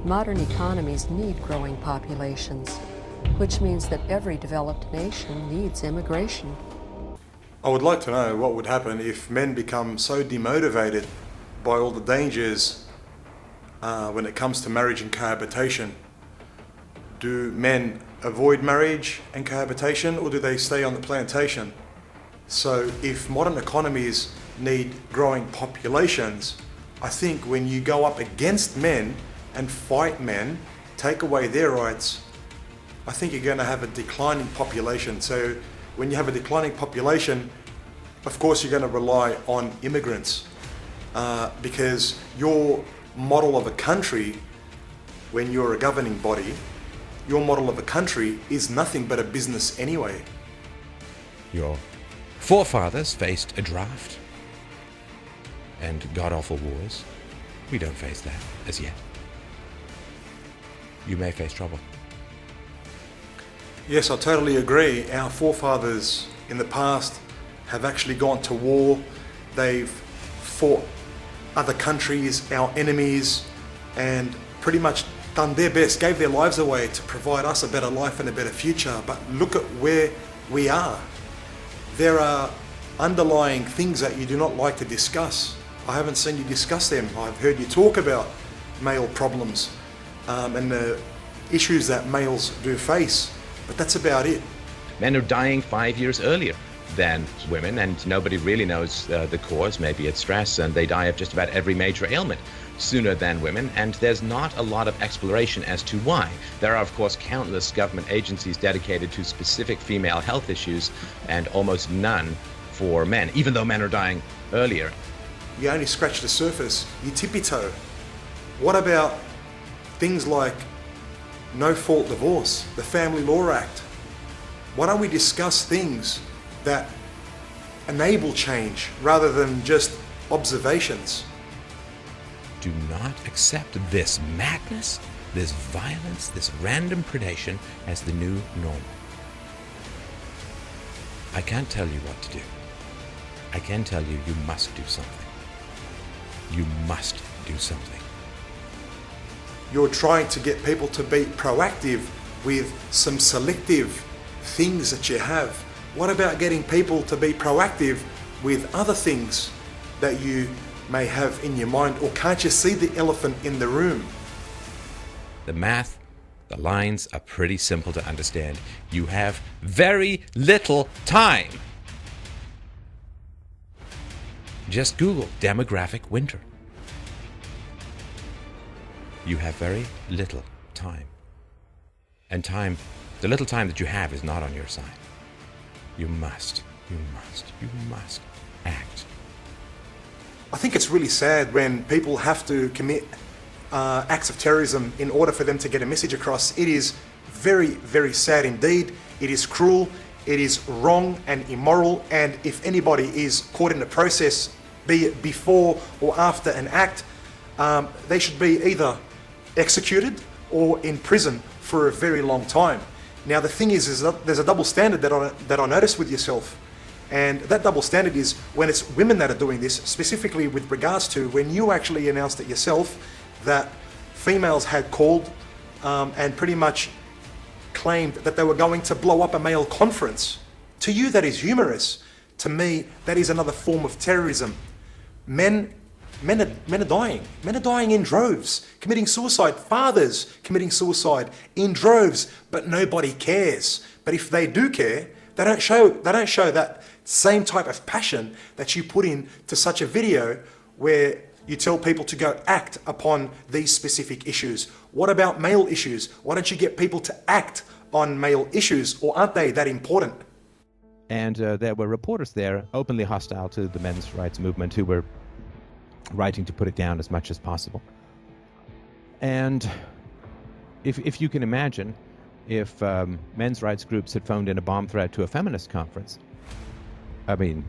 Modern economies need growing populations, which means that every developed nation needs immigration. I would like to know what would happen if men become so demotivated by all the dangers when it comes to marriage and cohabitation. Do men avoid marriage and cohabitation, or do they stay on the plantation? So if modern economies need growing populations, I think when you go up against men and fight men, take away their rights, I think you're going to have a declining population. So when you have a declining population, of course you're going to rely on immigrants because your model of a country, when you're a governing body, your model of a country is nothing but a business anyway. Your forefathers faced a draft and god-awful wars. We don't face that as yet. You may face trouble. Yes, I totally agree. Our forefathers in the past have actually gone to war. They've fought other countries, our enemies, and pretty much done their best, gave their lives away to provide us a better life and a better future. But look at where we are. There are underlying things that you do not like to discuss. I haven't seen you discuss them. I've heard you talk about male problems and the issues that males do face, but that's about it. Men are dying 5 years earlier than women, and nobody really knows the cause. Maybe it's stress, and they die of just about every major ailment sooner than women, and there's not a lot of exploration as to why. There are, of course, countless government agencies dedicated to specific female health issues, and almost none for men, even though men are dying earlier. You only scratch the surface, you tippy-toe. What about things like no-fault divorce, the Family Law Act? Why don't we discuss things that enable change rather than just observations? Do not accept this madness, this violence, this random predation as the new normal. I can't tell you what to do. I can tell you, you must do something. You must do something. You're trying to get people to be proactive with some selective things that you have. What about getting people to be proactive with other things that you may have in your mind? Or can't you see the elephant in the room? The math, the lines are pretty simple to understand. You have very little time. Just Google demographic winter. You have very little time. And time, the little time that you have is not on your side. You must act. I think it's really sad when people have to commit acts of terrorism in order for them to get a message across. It is very, very sad indeed. It is cruel, it is wrong and immoral, and if anybody is caught in the process, be it before or after an act, they should be either executed or in prison for a very long time. Now the thing is that there's a double standard that I notice with yourself, and that double standard is when it's women that are doing this, specifically with regards to when you actually announced it yourself that females had called and pretty much claimed that they were going to blow up a male conference. To you that is humorous. To me that is another form of terrorism. Men are dying. Men are dying in droves, committing suicide. Fathers committing suicide in droves, but nobody cares. But if they do care, they don't show that same type of passion that you put into such a video where you tell people to go act upon these specific issues. What about male issues? Why don't you get people to act on male issues, or aren't they that important? And there were reporters there openly hostile to the men's rights movement who were writing to put it down as much as possible. And if you can imagine, if men's rights groups had phoned in a bomb threat to a feminist conference, I mean,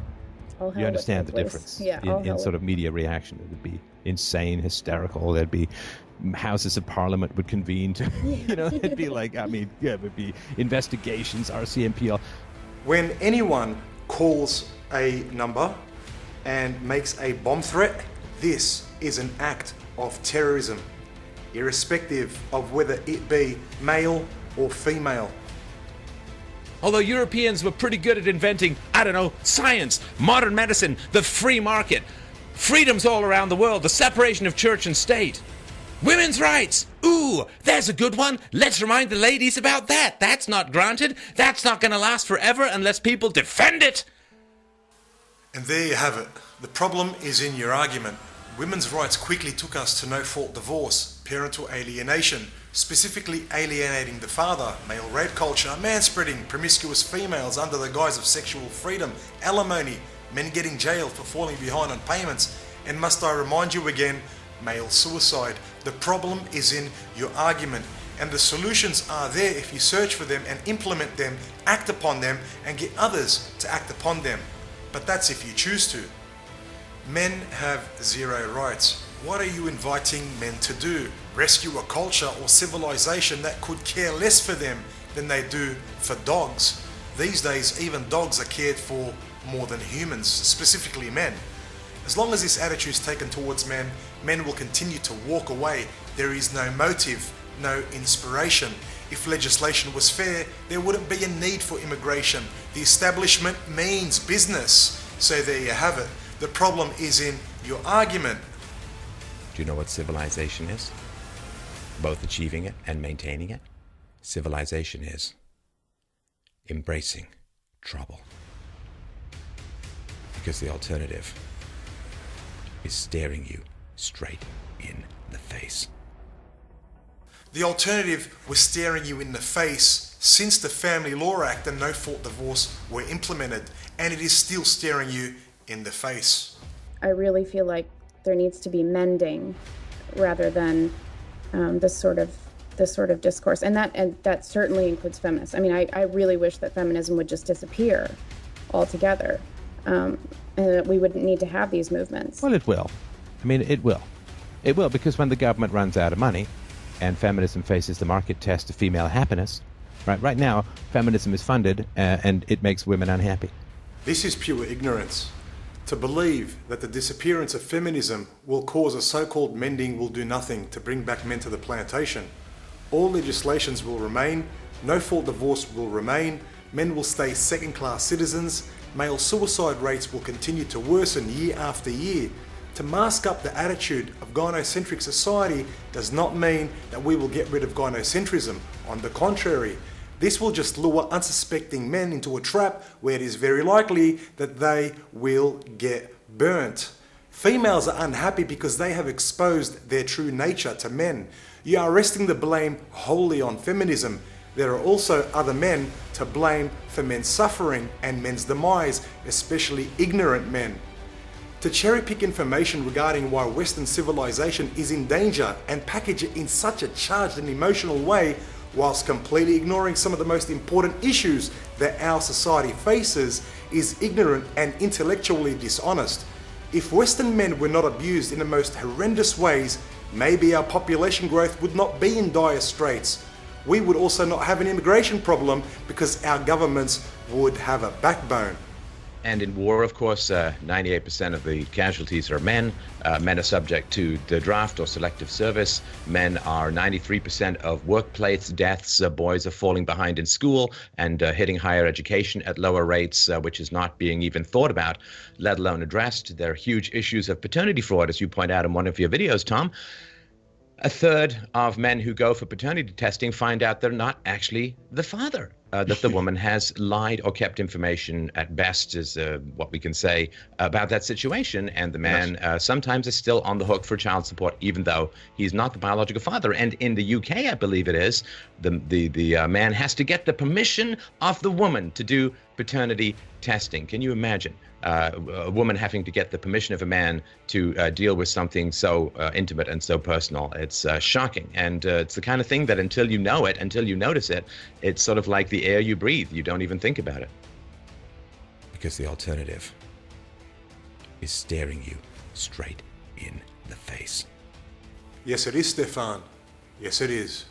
you understand the difference in sort of media reaction. It would be insane, hysterical. There'd be houses of parliament would convene to, it'd be like, it would be investigations, RCMP. When anyone calls a number and makes a bomb threat, this is an act of terrorism. irrespective of whether it be male or female. Although Europeans were pretty good at inventing, I don't know, science, modern medicine, the free market, freedoms all around the world, the separation of church and state. Women's rights! Ooh, there's a good one. Let's remind the ladies about that. That's not granted. That's not going to last forever unless people defend it. And there you have it. The problem is in your argument. Women's rights quickly took us to no-fault divorce, parental alienation, specifically alienating the father, male rape culture, manspreading promiscuous females under the guise of sexual freedom, alimony, men getting jailed for falling behind on payments, and must I remind you again, male suicide. The problem is in your argument, and the solutions are there if you search for them and implement them, act upon them, and get others to act upon them. But that's if you choose to. Men have zero rights. What are you inviting men to do? Rescue a culture or civilization that could care less for them than they do for dogs? These days, even dogs are cared for more than humans, specifically men. As long as this attitude is taken towards men, men will continue to walk away. There is no motive, no inspiration. If legislation was fair, there wouldn't be a need for immigration. The establishment means business. So there you have it. The problem is in your argument. Do you know what civilization is? Both achieving it and maintaining it. Civilization is embracing trouble. Because the alternative is staring you straight in the face. The alternative was staring you in the face since the Family Law Act and no-fault divorce were implemented, and it is still staring you in the face. I really feel like there needs to be mending rather than this sort of discourse, and that certainly includes feminists. I mean, I really wish that feminism would just disappear altogether, and that we wouldn't need to have these movements. Well, it will. I mean, it will. It will, because when the government runs out of money and feminism faces the market test of female happiness, right now, feminism is funded and it makes women unhappy. This is pure ignorance. To believe that the disappearance of feminism will cause a so-called mending will do nothing to bring back men to the plantation. All legislations will remain, no-fault divorce will remain, men will stay second-class citizens, male suicide rates will continue to worsen year after year. To mask up the attitude of gynocentric society does not mean that we will get rid of gynocentrism. On the contrary, this will just lure unsuspecting men into a trap where it is very likely that they will get burnt. Females are unhappy because they have exposed their true nature to men. You are resting the blame wholly on feminism. There are also other men to blame for men's suffering and men's demise, especially ignorant men. To cherry-pick information regarding why Western civilization is in danger and package it in such a charged and emotional way, whilst completely ignoring some of the most important issues that our society faces, is ignorant and intellectually dishonest. If Western men were not abused in the most horrendous ways, maybe our population growth would not be in dire straits. We would also not have an immigration problem because our governments would have a backbone. And in war, of course, 98% of the casualties are men. Men are subject to the draft or selective service. Men are 93% of workplace deaths. Boys are falling behind in school and hitting higher education at lower rates, which is not being even thought about, let alone addressed. There are huge issues of paternity fraud, as you point out in one of your videos, Tom. A third of men who go for paternity testing find out they're not actually the father. That the woman has lied or kept information, at best is what we can say, about that situation. And the man sometimes is still on the hook for child support, even though he's not the biological father. And in the UK, I believe it is, the man has to get the permission of the woman to do paternity testing. Can you imagine a woman having to get the permission of a man to deal with something so intimate and so personal? It's shocking. And it's the kind of thing that until you know it, until you notice it, it's sort of like the air you breathe. You don't even think about it. Because the alternative is staring you straight in the face. Yes, it is, Stefan. Yes, it is.